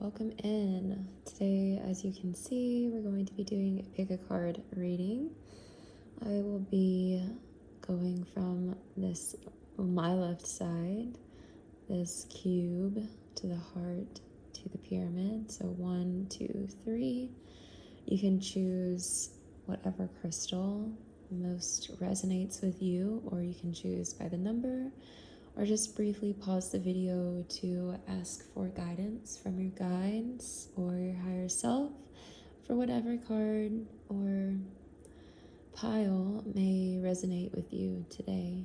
welcome in. Today, as you can see, we're going to be doing a pick a card reading. I will be going from my left side, this cube, to the heart, to the pyramid. So 1, 2, 3. You can choose whatever crystal most resonates with you, or you can choose by the number, or just briefly pause the video to ask for guidance from your guides or your higher self for whatever card or pile may resonate with you today.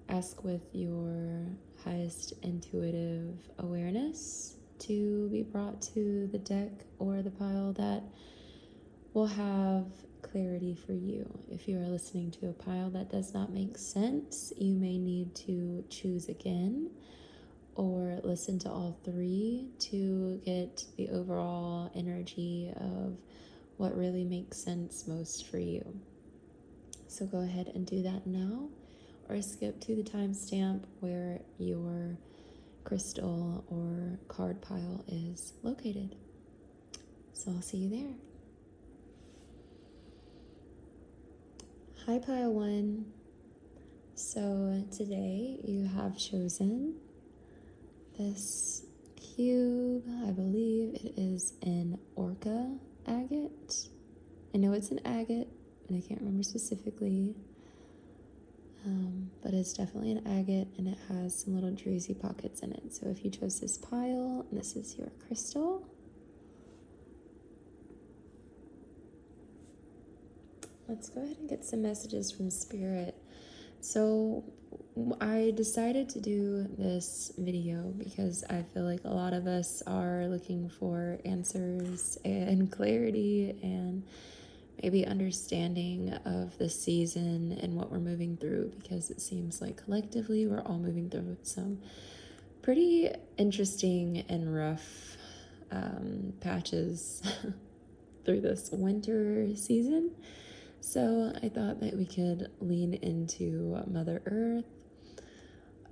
Ask with your highest intuitive awareness to be brought to the deck or the pile that will have clarity for you. If you are listening to a pile that does not make sense, you may need to choose again or listen to all three to get the overall energy of what really makes sense most for you. So go ahead and do that now, or skip to the timestamp where your crystal or card pile is located. So I'll see you there. Hi, pile 1. So today you have chosen this cube. I believe it is an orca agate. I know it's an agate, and I can't remember specifically, but it's definitely an agate, and it has some little druzy pockets in it. So if you chose this pile, and this is your crystal, let's go ahead and get some messages from Spirit. So I decided to do this video because I feel like a lot of us are looking for answers and clarity and maybe understanding of the season and what we're moving through, because it seems like collectively we're all moving through some pretty interesting and rough patches through this winter season. So I thought that we could lean into Mother Earth,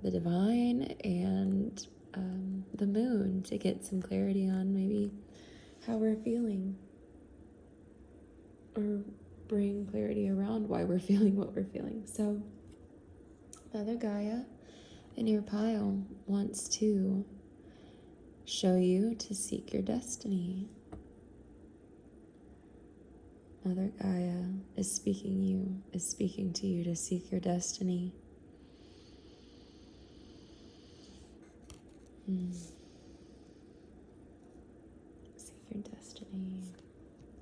the divine, and the moon to get some clarity on maybe how we're feeling, or bring clarity around why we're feeling what we're feeling. So Mother Gaia in your pile wants to show you to seek your destiny. Mother Gaia is speaking to you to seek your destiny. Seek your destiny.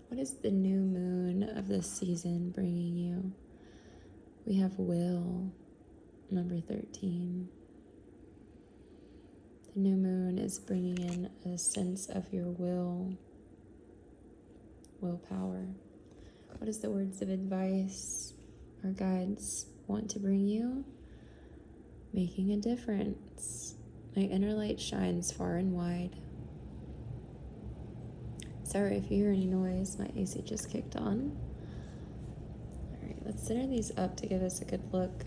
What is the new moon of this season bringing you? We have will, number 13. The new moon is bringing in a sense of your willpower. What is the words of advice our guides want to bring you? Making a difference. My inner light shines far and wide. Sorry if you hear any noise, my AC just kicked on. All right, let's center these up to give us a good look.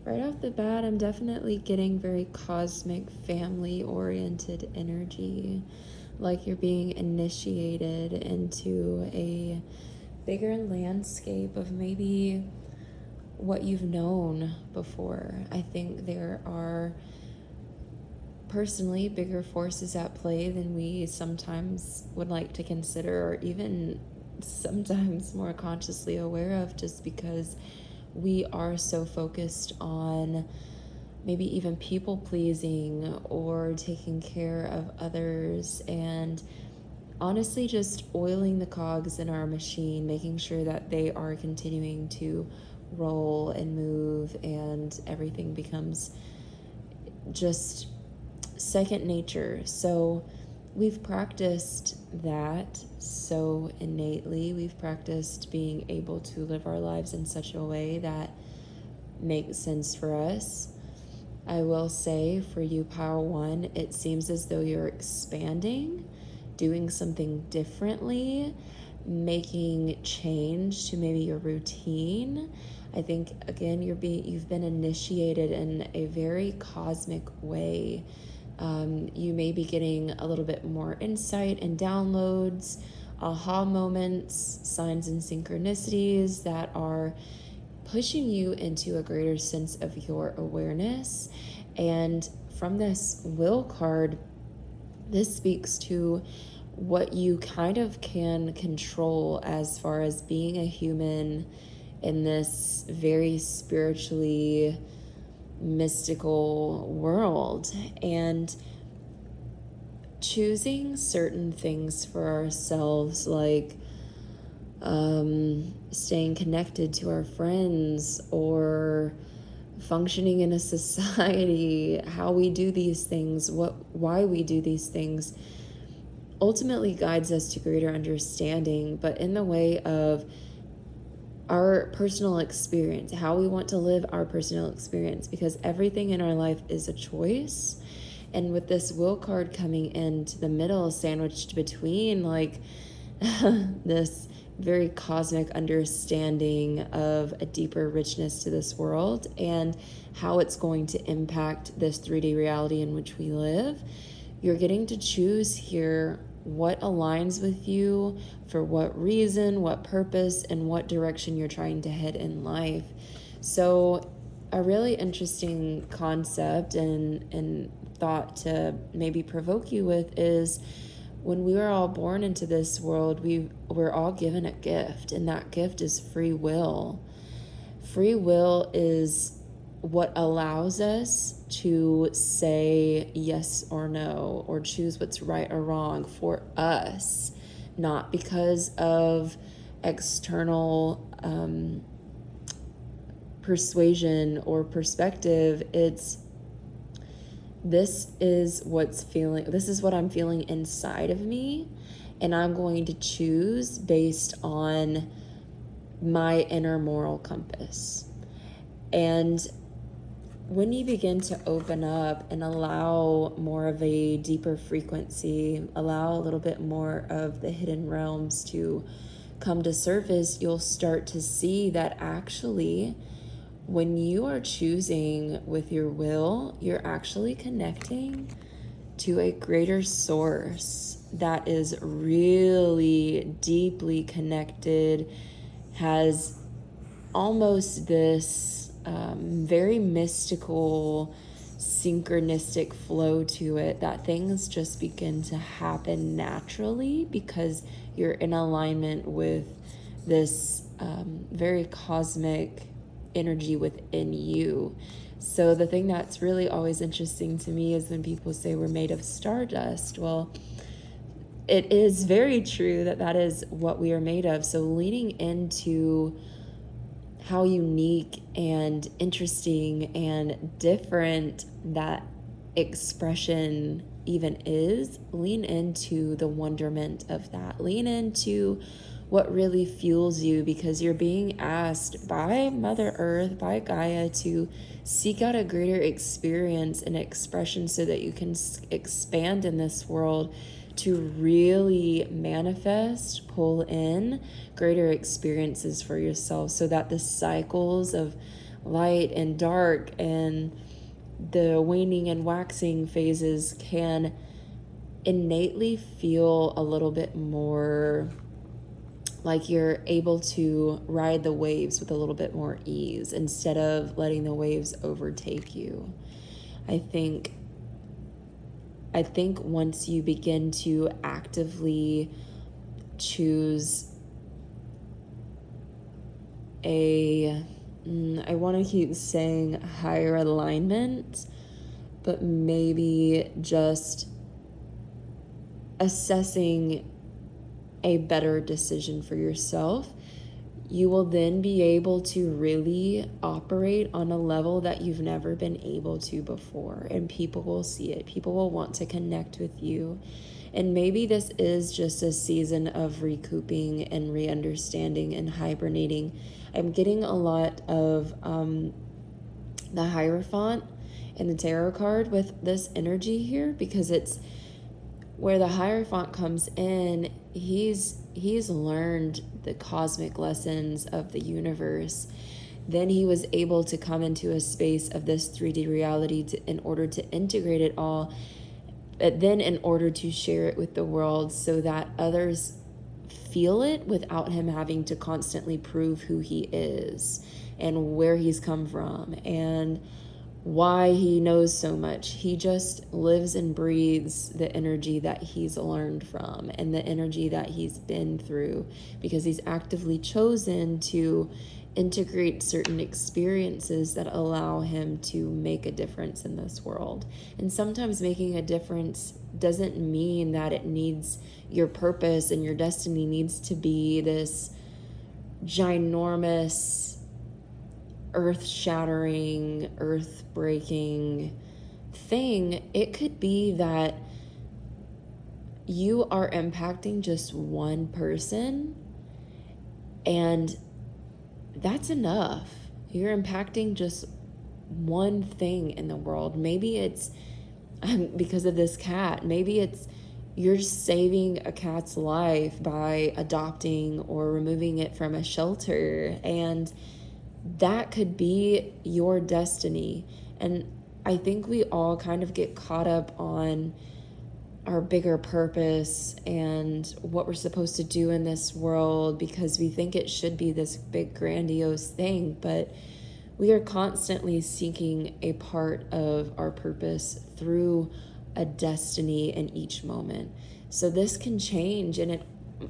Right off the bat, I'm definitely getting very cosmic, family-oriented energy, like you're being initiated into a bigger landscape of maybe what you've known before. I think there are personally bigger forces at play than we sometimes would like to consider, or even sometimes more consciously aware of, just because we are so focused on maybe even people pleasing or taking care of others, and honestly just oiling the cogs in our machine, making sure that they are continuing to roll and move, and everything becomes just second nature. So we've practiced that so innately. We've practiced being able to live our lives in such a way that makes sense for us. I will say for you, Pile 1, it seems as though you're expanding, doing something differently, making change to maybe your routine. I think, again, you've been initiated in a very cosmic way. You may be getting a little bit more insight and downloads, aha moments, signs and synchronicities that are pushing you into a greater sense of your awareness. And from this will card, this speaks to what you kind of can control as far as being a human in this very spiritually mystical world, and choosing certain things for ourselves, like staying connected to our friends or functioning in a society, how we do these things, why we do these things, ultimately guides us to greater understanding, but in the way of our personal experience, how we want to live our personal experience, because everything in our life is a choice. And with this will card coming into the middle, sandwiched between like this very cosmic understanding of a deeper richness to this world and how it's going to impact this 3D reality in which we live, you're getting to choose here what aligns with you, for what reason, what purpose, and what direction you're trying to head in life. So a really interesting concept and thought to maybe provoke you with is, when we were all born into this world, we're all given a gift, and that gift is free will. Free will is what allows us to say yes or no, or choose what's right or wrong for us, not because of external persuasion or perspective. This is what I'm feeling inside of me, and I'm going to choose based on my inner moral compass. And when you begin to open up and allow more of a deeper frequency, allow a little bit more of the hidden realms to come to surface, you'll start to see that actually, when you are choosing with your will, you're actually connecting to a greater source that is really deeply connected, has almost this very mystical, synchronistic flow to it, that things just begin to happen naturally because you're in alignment with this very cosmic energy within you. So the thing that's really always interesting to me is when people say we're made of stardust. Well, it is very true that is what we are made of. So leaning into how unique and interesting and different that expression even is, lean into the wonderment of that. Lean into what really fuels you, because you're being asked by Mother Earth, by Gaia, to seek out a greater experience and expression so that you can expand in this world, to really manifest, pull in greater experiences for yourself, so that the cycles of light and dark and the waning and waxing phases can innately feel a little bit more like you're able to ride the waves with a little bit more ease instead of letting the waves overtake you. I think once you begin to actively choose I want to keep saying higher alignment, but maybe just assessing a better decision for yourself, you will then be able to really operate on a level that you've never been able to before, and people will see it. People will want to connect with you. And maybe this is just a season of recouping and re-understanding and hibernating. I'm getting a lot of the Hierophant and the tarot card with this energy here, because it's where the Hierophant comes in. He's learned the cosmic lessons of the universe, then he was able to come into a space of this 3D reality in order to integrate it all, but then in order to share it with the world so that others feel it without him having to constantly prove who he is and where he's come from and why he knows so much. He just lives and breathes the energy that he's learned from and the energy that he's been through, because he's actively chosen to integrate certain experiences that allow him to make a difference in this world. And sometimes making a difference doesn't mean that it needs, your purpose and your destiny needs to be this ginormous, earth-shattering, earth-breaking thing. It could be that you are impacting just one person, and that's enough. You're impacting just one thing in the world. Maybe it's because of this cat. Maybe it's you're saving a cat's life by adopting or removing it from a shelter, and that could be your destiny. And I think we all kind of get caught up on our bigger purpose and what we're supposed to do in this world because we think it should be this big grandiose thing, but we are constantly seeking a part of our purpose through a destiny in each moment. So this can change, and it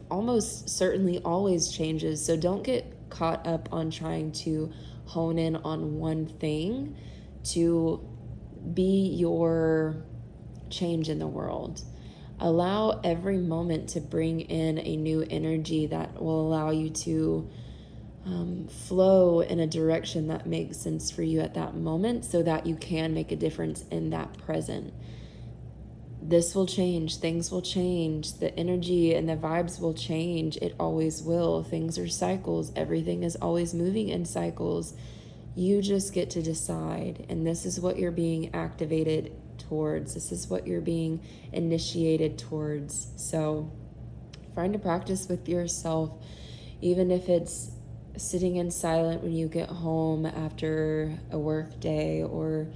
almost certainly always changes. So don't get caught up on trying to hone in on one thing to be your change in the world. Allow every moment to bring in a new energy that will allow you to flow in a direction that makes sense for you at that moment so that you can make a difference in that present. This will change. Things will change. The energy and the vibes will change. It always will. Things are cycles. Everything is always moving in cycles. You just get to decide. And this is what you're being activated towards. This is what you're being initiated towards. So find a practice with yourself, even if it's sitting in silence when you get home after a work day, or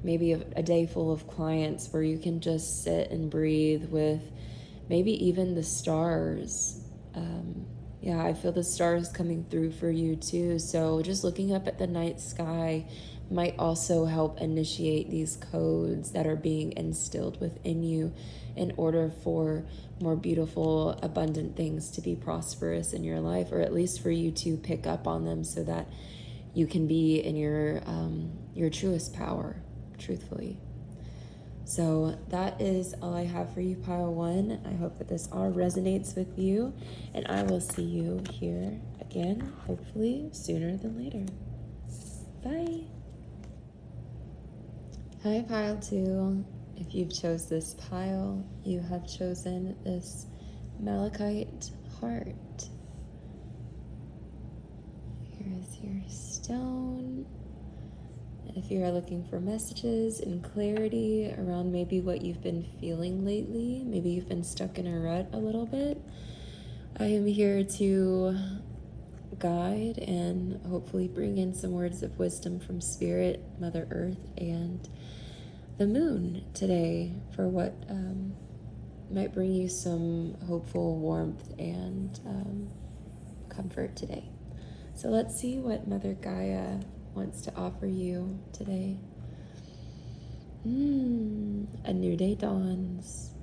maybe a day full of clients where you can just sit and breathe with maybe even the stars. Yeah, I feel the stars coming through for you too. So just looking up at the night sky might also help initiate these codes that are being instilled within you in order for more beautiful, abundant things to be prosperous in your life, or at least for you to pick up on them so that you can be in your truest power, truthfully. So that is all I have for you, Pile 1. I hope that this all resonates with you, and I will see you here again, hopefully sooner than later. Bye. Hi, Pile 2. If you've chose this pile, you have chosen this malachite heart. Here is your stone. If you are looking for messages and clarity around maybe what you've been feeling lately, maybe you've been stuck in a rut a little bit, I am here to guide and hopefully bring in some words of wisdom from Spirit, Mother Earth, and the moon today for what might bring you some hopeful warmth and comfort today. So let's see what Mother Gaia wants to offer you today. A new day dawns.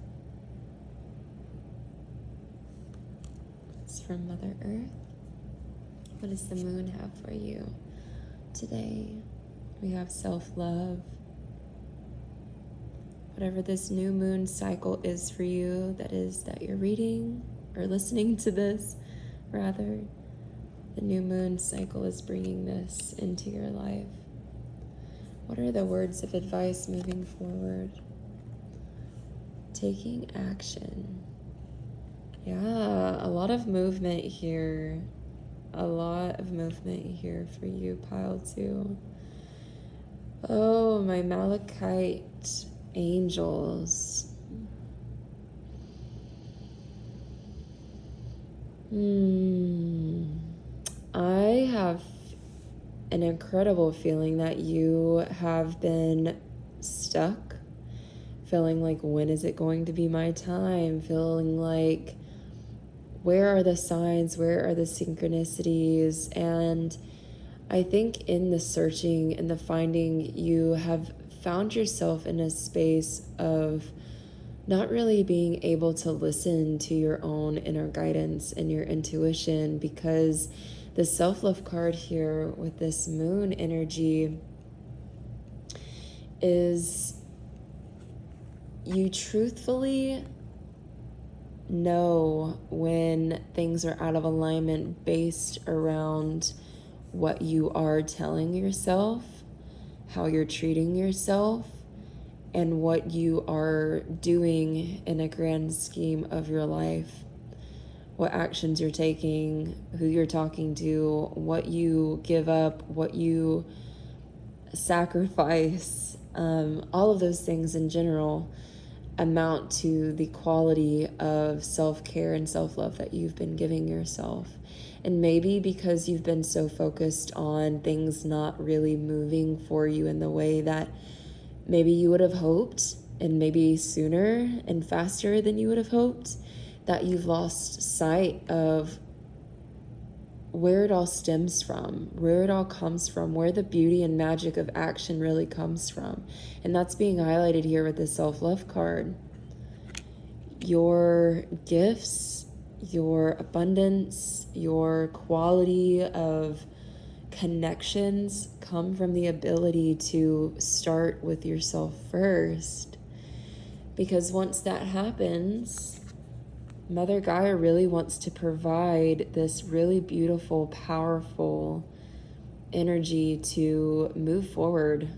It's from Mother Earth. What does the moon have for you today? We have self-love. Whatever this new moon cycle is for you, that you're reading or listening to this, rather, the new moon cycle is bringing this into your life. What are the words of advice moving forward? Taking action. Yeah, a lot of movement here. A lot of movement here for you, Pile 2. Oh, my malachite angels. I have an incredible feeling that you have been stuck, feeling like, when is it going to be my time? Feeling like, where are the signs? Where are the synchronicities? And I think in the searching and the finding, you have found yourself in a space of not really being able to listen to your own inner guidance and your intuition, because the self-love card here with this moon energy is, you truthfully know when things are out of alignment based around what you are telling yourself, how you're treating yourself, and what you are doing in a grand scheme of your life. What actions you're taking, who you're talking to, what you give up, what you sacrifice, all of those things in general amount to the quality of self-care and self-love that you've been giving yourself. And maybe because you've been so focused on things not really moving for you in the way that maybe you would have hoped, and maybe sooner and faster than you would have hoped, that you've lost sight of where it all stems from, where it all comes from, where the beauty and magic of action really comes from. And that's being highlighted here with the self-love card. Your gifts, your abundance, your quality of connections come from the ability to start with yourself first. Because once that happens, Mother Gaia really wants to provide this really beautiful, powerful energy to move forward.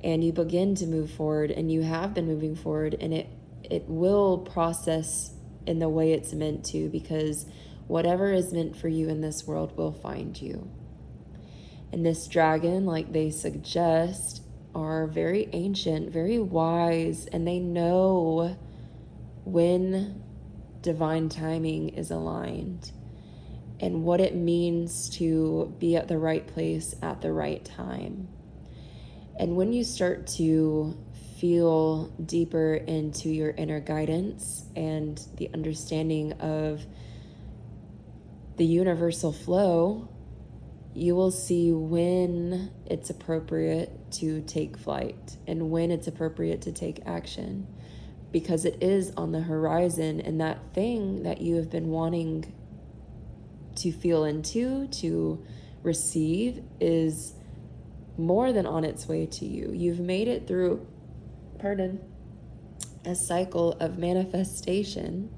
And you begin to move forward, and you have been moving forward, and it will process in the way it's meant to, because whatever is meant for you in this world will find you. And this dragon, like they suggest, are very ancient, very wise, and they know when divine timing is aligned and what it means to be at the right place at the right time. And when you start to feel deeper into your inner guidance and the understanding of the universal flow, you will see when it's appropriate to take flight and when it's appropriate to take action, because it is on the horizon, and that thing that you have been wanting to feel into, to receive, is more than on its way to you. You've made it through, a cycle of manifestation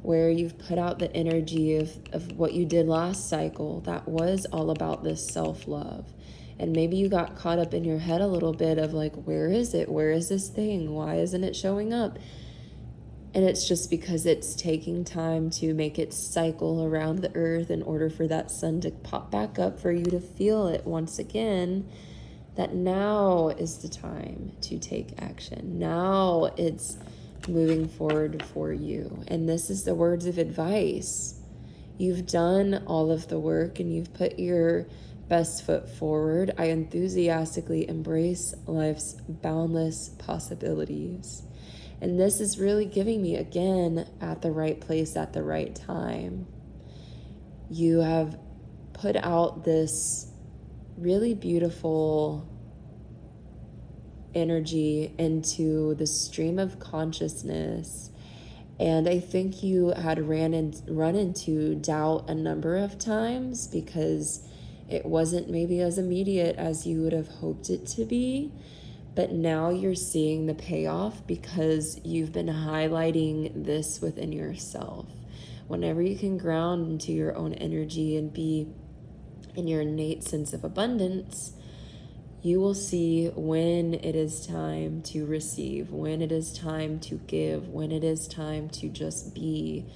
where you've put out the energy of what you did last cycle that was all about this self-love. And maybe you got caught up in your head a little bit of like, where is it? Where is this thing? Why isn't it showing up? And it's just because it's taking time to make it cycle around the earth in order for that sun to pop back up, for you to feel it once again, that now is the time to take action. Now it's moving forward for you. And this is the words of advice. You've done all of the work and you've put your best foot forward. I enthusiastically embrace life's boundless possibilities. And this is really giving me, again, at the right place at the right time. You have put out this really beautiful energy into the stream of consciousness. And I think you had run into doubt a number of times because it wasn't maybe as immediate as you would have hoped it to be. But now you're seeing the payoff because you've been highlighting this within yourself. Whenever you can ground into your own energy and be in your innate sense of abundance, you will see when it is time to receive, when it is time to give, when it is time to just be,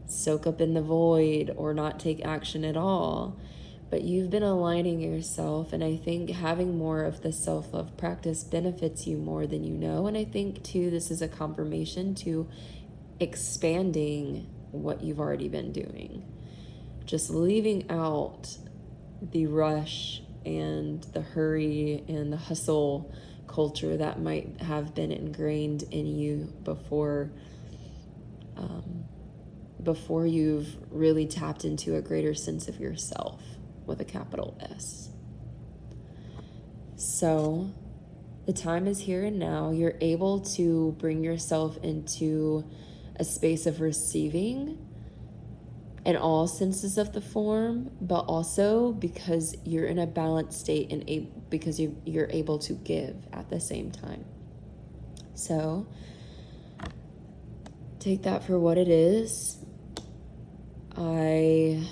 soak up in the void, or not take action at all. But you've been aligning yourself, and I think having more of the self-love practice benefits you more than you know. And I think, too, this is a confirmation to expanding what you've already been doing. Just leaving out the rush and the hurry and the hustle culture that might have been ingrained in you before you've really tapped into a greater sense of yourself with a capital S. So the time is here and now. You're able to bring yourself into a space of receiving in all senses of the form, but also because you're in a balanced state and because you're able to give at the same time. So take that for what it is. I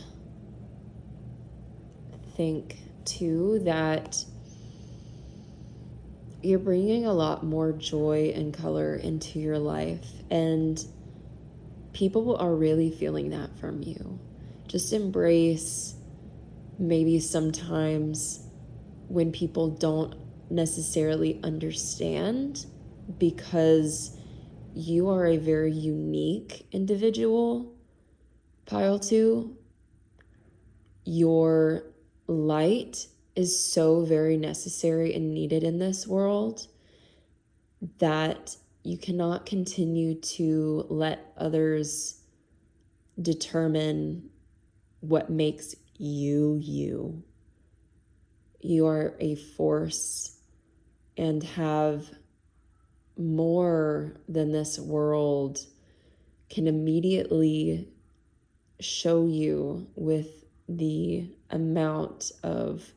think too that you're bringing a lot more joy and color into your life, and people are really feeling that from you. Just embrace maybe sometimes when people don't necessarily understand, because you are a very unique individual, Pile 2. Your light is so very necessary and needed in this world that you cannot continue to let others determine what makes you you. You are a force and have more than this world can immediately show you with the amount of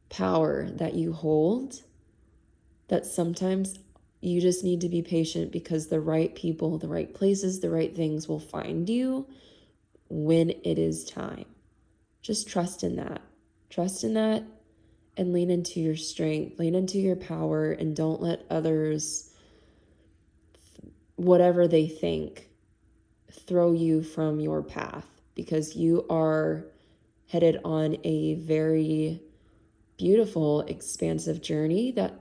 power that you hold, that sometimes you just need to be patient, because the right people, the right places, the right things will find you when it is time. Just trust in that. Trust in that and lean into your strength, lean into your power, and don't let others, whatever they think, throw you from your path, because you are headed on a very beautiful, expansive journey that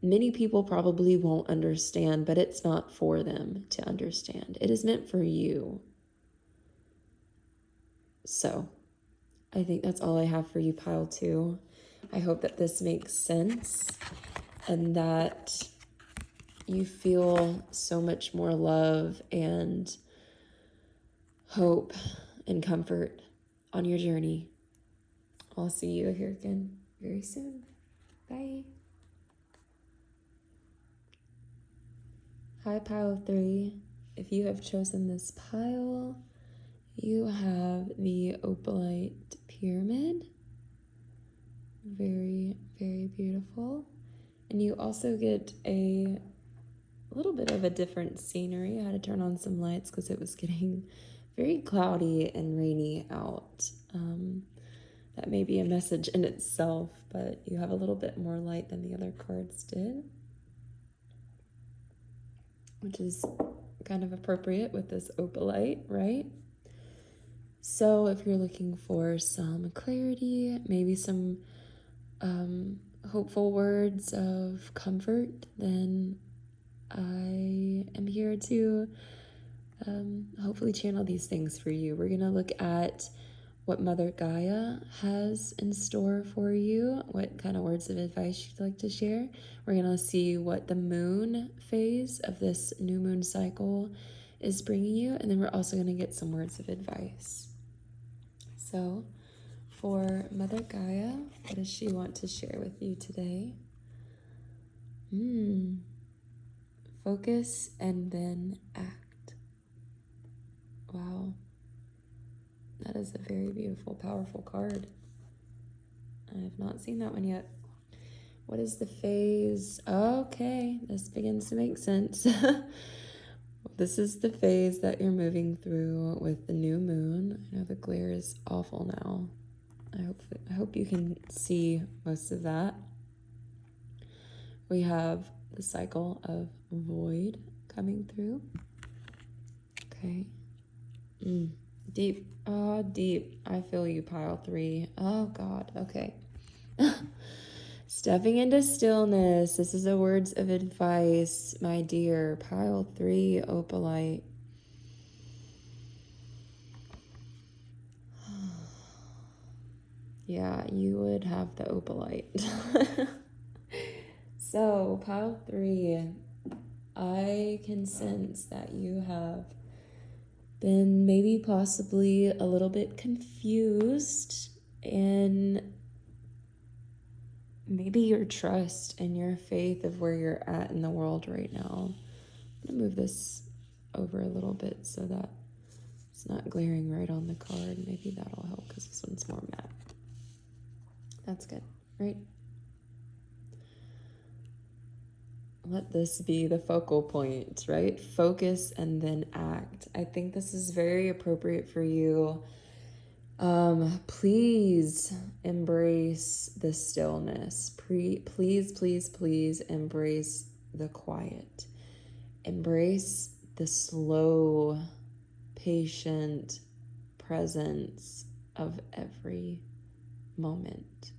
many people probably won't understand, but it's not for them to understand. It is meant for you. So I think that's all I have for you, Pile 2. I hope that this makes sense and that you feel so much more love and hope and comfort on your journey. I'll see you here again very soon. Bye. Hi, Pile 3. If you have chosen this pile, you have the opalite pyramid. Very, very beautiful. And you also get a little bit of a different scenery. I had to turn on some lights because it was getting very cloudy and rainy out. That may be a message in itself, but you have a little bit more light than the other cards did, which is kind of appropriate with this opalite, right? So if you're looking for some clarity, maybe some hopeful words of comfort, then I am here to hopefully channel these things for you. We're going to look at what Mother Gaia has in store for you, what kind of words of advice she'd like to share. We're going to see what the moon phase of this new moon cycle is bringing you, and then we're also going to get some words of advice. So for Mother Gaia, what does she want to share with you today? Focus and then act. Wow. That is a very beautiful, powerful card. I have not seen that one yet. What is the phase? Okay, this begins to make sense. This is the phase that you're moving through with the new moon. I know the glare is awful now. I hope you can see most of that. We have the cycle of void coming through. Okay. Deep. Oh, deep. I feel you, Pile 3. Oh, God. Okay. Stepping into stillness. This is a words of advice, my dear. Pile 3, opalite. Yeah, you would have the opalite. So, pile 3, I can sense that you have been maybe possibly a little bit confused in maybe your trust and your faith of where you're at in the world right now. I'm going to move this over a little bit so that it's not glaring right on the card. Maybe that'll help because this one's more matte. That's good, right? Let this be the focal point, right? Focus and then act. I think this is very appropriate for you. Please embrace the stillness. Please embrace the quiet. Embrace the slow, patient presence of every moment.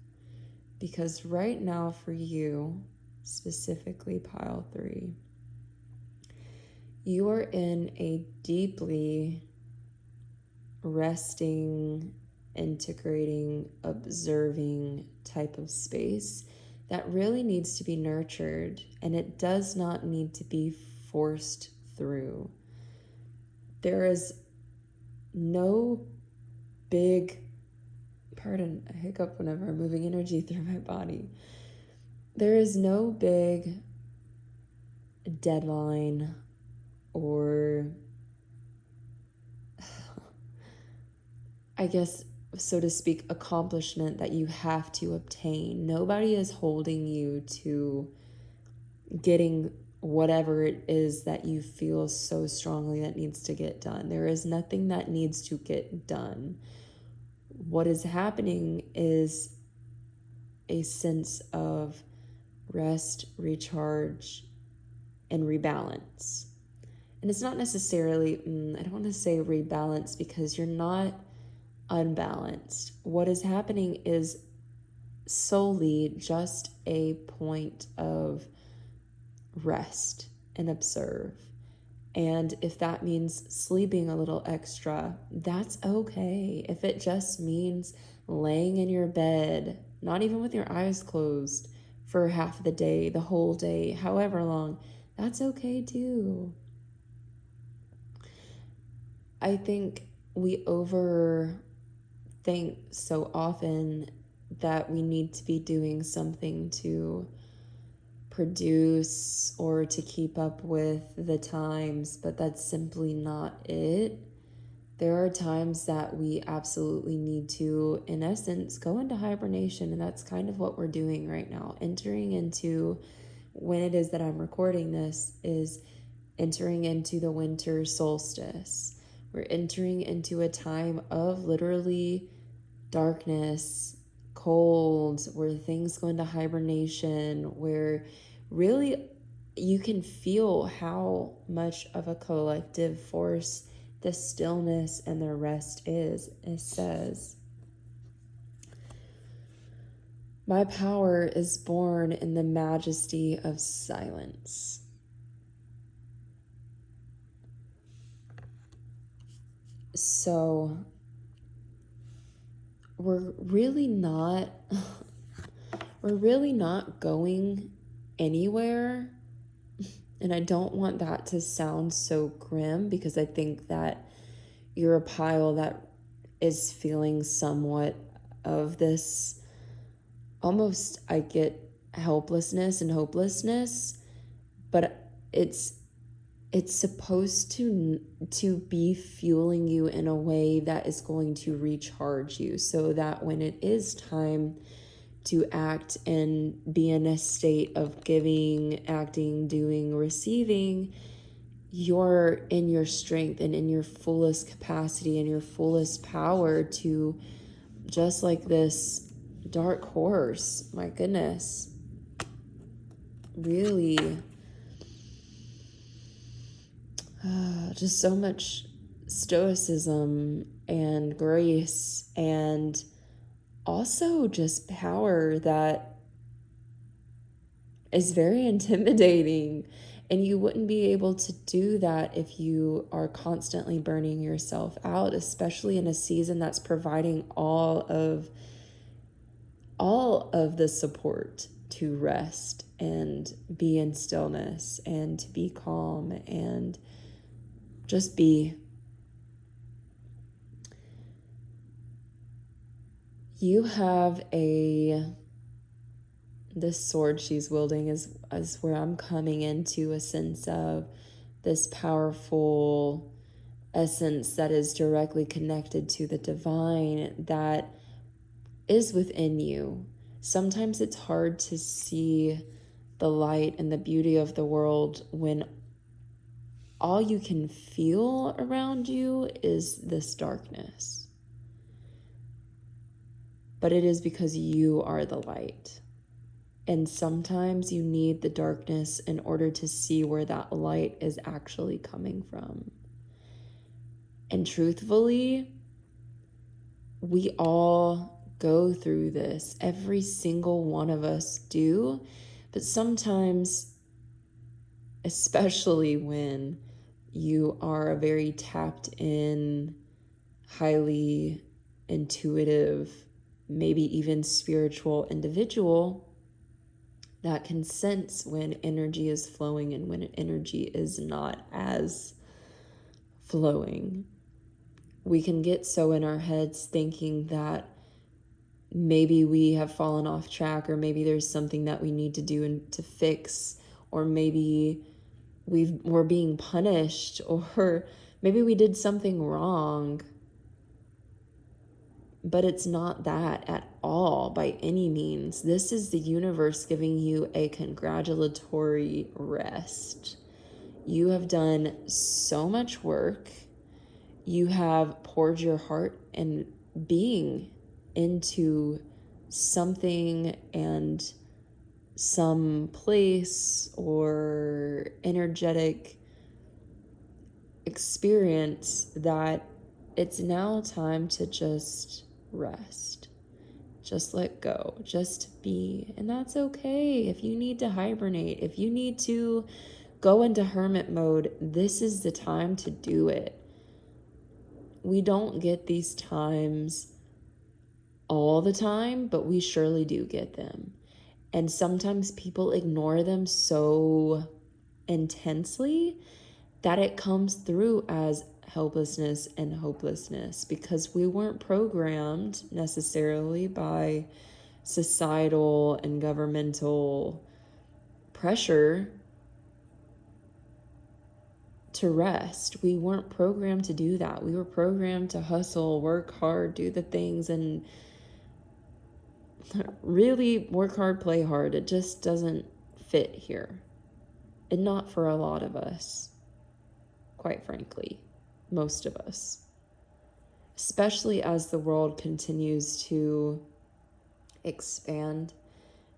Because right now for you, specifically pile 3, you are in a deeply resting, integrating, observing type of space that really needs to be nurtured, and it does not need to be forced through. There is no big, pardon, a hiccup whenever I'm moving energy through my body. There is no big deadline or, I guess, so to speak, accomplishment that you have to obtain. Nobody is holding you to getting whatever it is that you feel so strongly that needs to get done. There is nothing that needs to get done. What is happening is a sense of rest, recharge, and rebalance. And it's not necessarily, I don't want to say rebalance because you're not unbalanced. What is happening is solely just a point of rest and observe. And if that means sleeping a little extra, that's okay. If it just means laying in your bed, not even with your eyes closed, for half the day, the whole day, however long, that's okay too. I think we overthink so often that we need to be doing something to produce or to keep up with the times, but that's simply not it. There are times that we absolutely need to, in essence, go into hibernation, and that's kind of what we're doing right now. Entering into, when it is that I'm recording this, is entering into the winter solstice. We're entering into a time of literally darkness, cold, where things go into hibernation, where really you can feel how much of a collective force the stillness and the rest is. It says, "My power is born in the majesty of silence." So we're really not going anywhere. And I don't want that to sound so grim, because I think that you're a pile that is feeling somewhat of this, almost, I get helplessness and hopelessness, but it's supposed to be fueling you in a way that is going to recharge you, so that when it is time to act and be in a state of giving, acting, doing, receiving, you're in your strength and in your fullest capacity and your fullest power to, just like this dark horse, my goodness, really just so much stoicism and grace, and also just power that is very intimidating. And you wouldn't be able to do that if you are constantly burning yourself out, especially in a season that's providing all of all of the support to rest and be in stillness and to be calm and just be. You have this sword she's wielding is where I'm coming into a sense of this powerful essence that is directly connected to the divine that is within you. Sometimes it's hard to see the light and the beauty of the world when all you can feel around you is this darkness. But it is because you are the light. And sometimes you need the darkness in order to see where that light is actually coming from. And truthfully, we all go through this. Every single one of us do. But sometimes, especially when you are a very tapped in, highly intuitive, maybe even spiritual individual, that can sense when energy is flowing and when energy is not as flowing. We can get so in our heads thinking that maybe we have fallen off track, or maybe there's something that we need to do and to fix, or maybe we're being punished, or maybe we did something wrong. But it's not that at all by any means. This is the universe giving you a congratulatory rest. You have done so much work. You have poured your heart and being into something and some place or energetic experience that it's now time to just rest. Just let go. Just be. And that's okay. If you need to hibernate, if you need to go into hermit mode, this is the time to do it. We don't get these times all the time, but we surely do get them. And sometimes people ignore them so intensely that it comes through as helplessness and hopelessness, because we weren't programmed necessarily by societal and governmental pressure to rest. We weren't programmed to do that. We were programmed to hustle, work hard, do the things, and really work hard, play hard. It just doesn't fit here. And not for a lot of us, quite frankly, most of us. Especially as the world continues to expand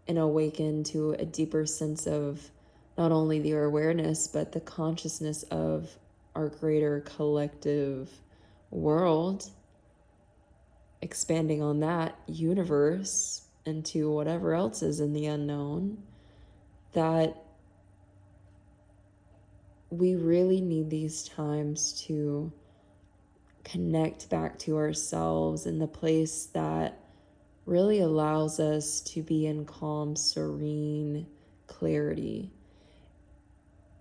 and awaken to a deeper sense of not only the awareness, but the consciousness of our greater collective world, expanding on that universe into whatever else is in the unknown, that we really need these times to connect back to ourselves in the place that really allows us to be in calm, serene clarity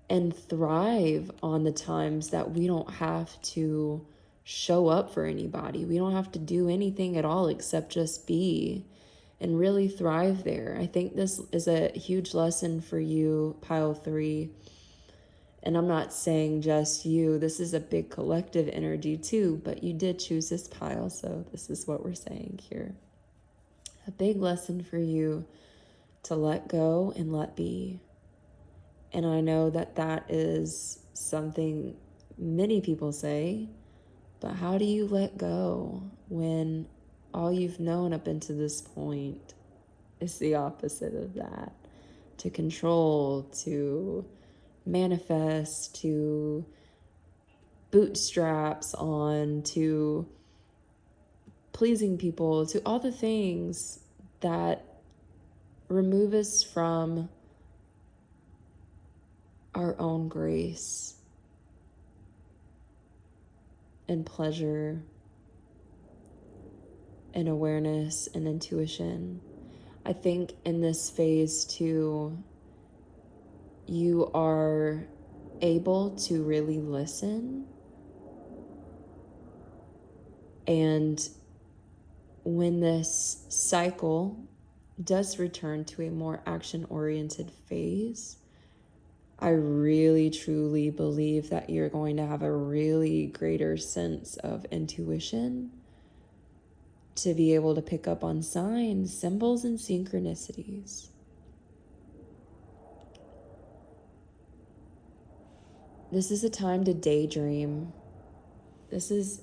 and thrive on the times that we don't have to show up for anybody. We don't have to do anything at all except just be and really thrive there. I think this is a huge lesson for you, Pile 3. And I'm not saying just you. This is a big collective energy too, but you did choose this pile, so this is what we're saying here. A big lesson for you to let go and let be. And I know that that is something many people say, but how do you let go when all you've known up until this point is the opposite of that? To control, to manifest, to bootstraps on, to pleasing people, to all the things that remove us from our own grace and pleasure and awareness and intuition. I think in this phase too, you are able to really listen. And when this cycle does return to a more action-oriented phase, I really truly believe that you're going to have a really greater sense of intuition to be able to pick up on signs, symbols, and synchronicities. This is a time to daydream. This is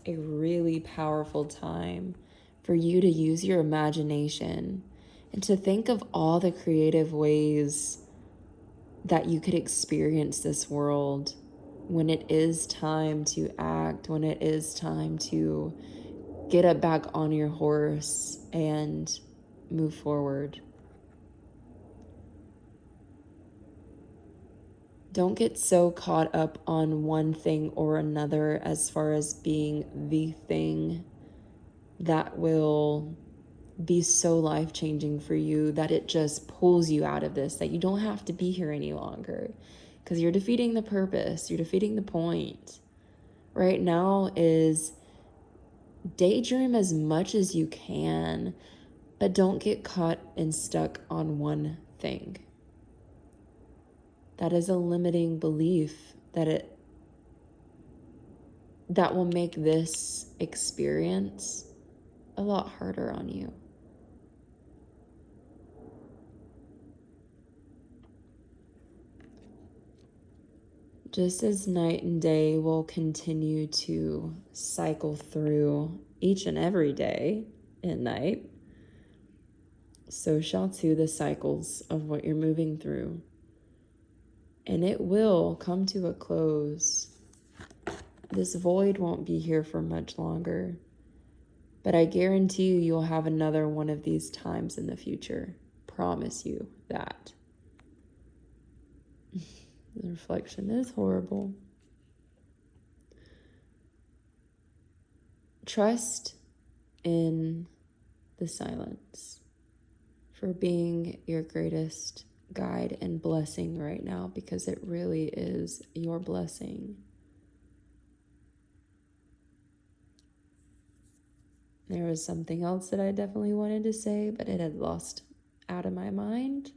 a really powerful time for you to use your imagination and to think of all the creative ways that you could experience this world when it is time to act, when it is time to get up back on your horse and move forward. Don't get so caught up on one thing or another as far as being the thing that will be so life-changing for you that it just pulls you out of this, that you don't have to be here any longer, because you're defeating the purpose, you're defeating the point. Right now is daydream as much as you can, but don't get caught and stuck on one thing. That is a limiting belief that will make this experience a lot harder on you. Just as night and day will continue to cycle through each and every day and night, so shall too the cycles of what you're moving through. And it will come to a close. This void won't be here for much longer. But I guarantee you'll have another one of these times in the future. Promise you that. The reflection is horrible. Trust in the silence for being your greatest guide and blessing right now, because it really is your blessing. There was something else that I definitely wanted to say, but it had lost out of my mind.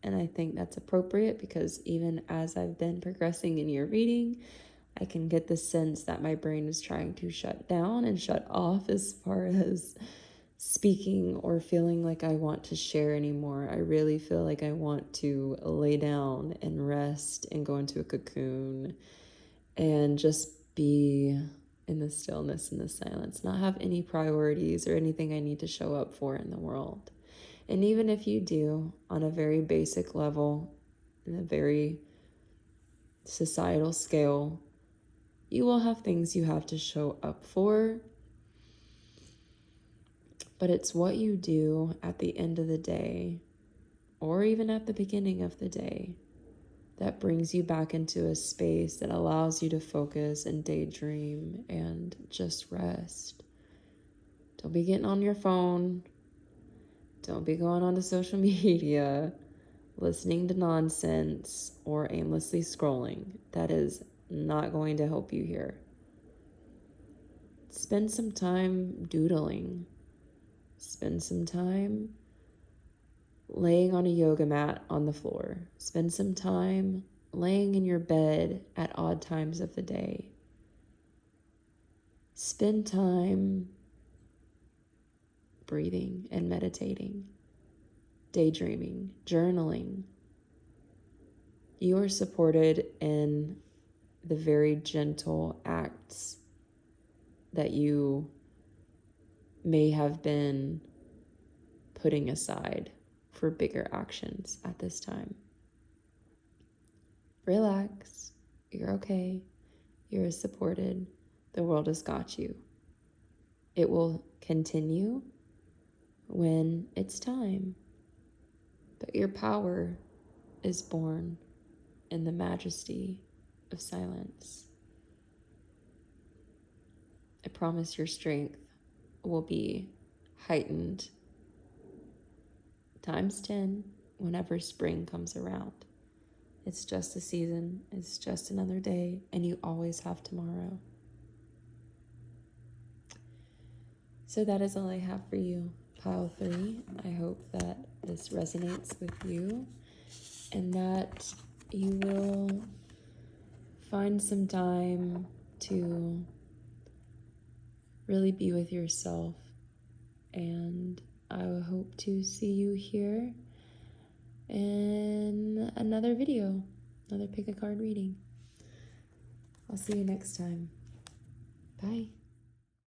And I think that's appropriate because even as I've been progressing in your reading, I can get the sense that my brain is trying to shut down and shut off as far as speaking or feeling like I want to share anymore. I really feel like I want to lay down and rest and go into a cocoon and just be in the stillness and the silence, not have any priorities or anything I need to show up for in the world. And even if you do, on a very basic level, in a very societal scale, you will have things you have to show up for. But it's what you do at the end of the day, or even at the beginning of the day, that brings you back into a space that allows you to focus and daydream and just rest. Don't be getting on your phone. Don't be going onto social media, listening to nonsense, or aimlessly scrolling. That is not going to help you here. Spend some time doodling. Spend some time laying on a yoga mat on the floor. Spend some time laying in your bed at odd times of the day. Spend time breathing and meditating, daydreaming, journaling. You are supported in the very gentle acts that you may have been putting aside for bigger actions at this time. Relax. You're okay. You're supported. The world has got you. It will continue when it's time. But your power is born in the majesty of silence. I promise your strength will be heightened times 10 whenever spring comes around. It's just a season, it's just another day, and you always have tomorrow. So that is all I have for you, pile 3. I hope that this resonates with you and that you will find some time to really be with yourself. And I hope to see you here in another video, another pick a card reading. I'll see you next time. Bye.